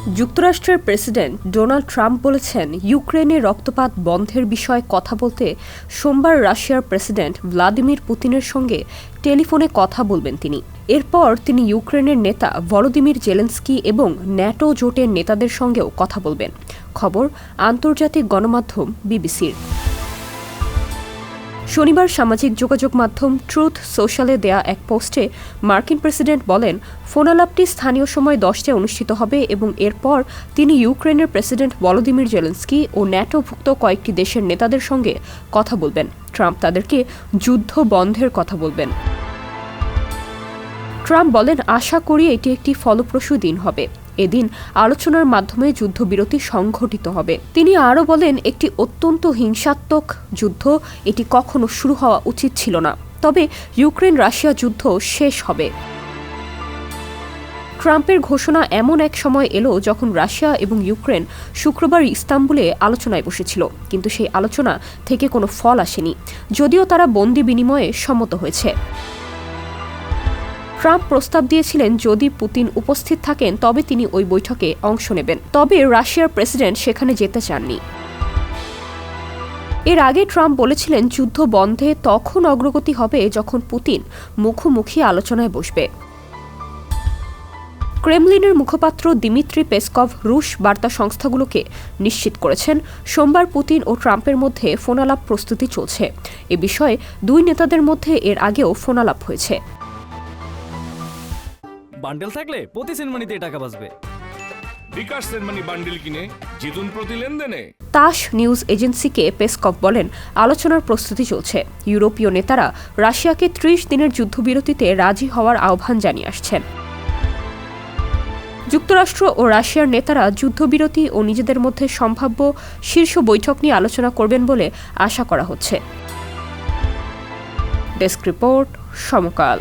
যুক্তরাষ্ট্রের president Donald Trump বলেছেন, ইউক্রেনে রক্তপাত বন্ধের বিষয়ে কথা বলতে সোমবার রাশিয়ার প্রেসিডেন্ট ভ্লাদিমির পুতিনের সঙ্গে টেলিফোনে কথা বলবেন তিনি। এরপর তিনি ইউক্রেনের নেতা ভলোদিমির জেলেনস্কি এবং ন্যাটো জোটের নেতাদের সঙ্গেও কথা বলবেন। খবর আন্তর্জাতিক গণমাধ্যম বিবিসির। শনিবার সামাজিক যোগাযোগ মাধ্যম ট্রুথ সোশ্যালে দেয়া এক পোস্টে মার্কিন প্রেসিডেন্ট বলেন, ফোনালাপটি স্থানীয় সময় 10টায় অনুষ্ঠিত হবে এবং এরপর তিনি ইউক্রেনের প্রেসিডেন্ট ভলোদিমির জেলেনস্কি ও ন্যাটোভুক্ত কয়েকটি দেশের নেতাদের সঙ্গে কথা বলবেন। ট্রাম্প তাদেরকে যুদ্ধ বন্ধের কথা বলবেন। ট্রাম্প বলেন, আশা করি এটি একটি ফলপ্রসূ দিন হবে। এদিন আলোচনার মাধ্যমে যুদ্ধবিরতি সংঘটিত হবে। তিনি আরও বলেন, একটি অত্যন্ত হিংসাত্মক যুদ্ধ, এটি কখনো শুরু হওয়া উচিত ছিল না, তবে ইউক্রেন রাশিয়া যুদ্ধ শেষ হবে। ট্রাম্পের ঘোষণা এমন এক সময় এলো যখন রাশিয়া এবং ইউক্রেন শুক্রবার ইস্তাম্বুলে আলোচনায় বসেছিল, কিন্তু সেই আলোচনা থেকে কোনো ফল আসেনি, যদিও তারা বন্দি বিনিময়ে সম্মত হয়েছে। ট্রাম্প প্রস্তাব দিয়েছিলেন যদি পুতিন উপস্থিত থাকেন তবে তিনি ওই বৈঠকে অংশ নেবেন, তবে রাশিয়ার প্রেসিডেন্ট সেখানে যেতে চাননি। এর আগে ট্রাম্প বলেছিলেন যুদ্ধ বন্ধে তখন অগ্রগতি হবে যখন পুতিন মুখোমুখি আলোচনায় বসবে। ক্রেমলিনের মুখপাত্র দিমিত্রি পেসকভ রুশ বার্তা সংস্থাগুলোকে নিশ্চিত করেছেন, সোমবার পুতিন ও ট্রাম্পের মধ্যে ফোনালাপ প্রস্তুতি চলছে। এ বিষয়ে দুই নেতাদের মধ্যে এর আগেও ফোনালাপ হয়েছে। বান্ডেল থাকলে প্রতি সেনমানিতে টাকা বাঁচবে। বিকাশ সেনমানি বান্ডেল কিনে জিতুন প্রতি লেনদেনে। তাস নিউজ এজেন্সিকে পেসকভ বলেন, আলোচনার প্রস্তুতি চলছে। ইউরোপীয় নেতারা রাশিয়াকে 30 দিনের যুদ্ধবিরতিতে রাজি হওয়ার আহ্বান জানিয়ে আসছেন। যুক্তরাষ্ট্র ও রাশিয়ার নেতারা যুদ্ধবিরতি ও নিজেদের মধ্যে সম্ভাব্য শীর্ষ বৈঠক নিয়ে আলোচনা করবেন বলে আশা করা হচ্ছে। ডেস্ক রিপোর্ট, সমকাল।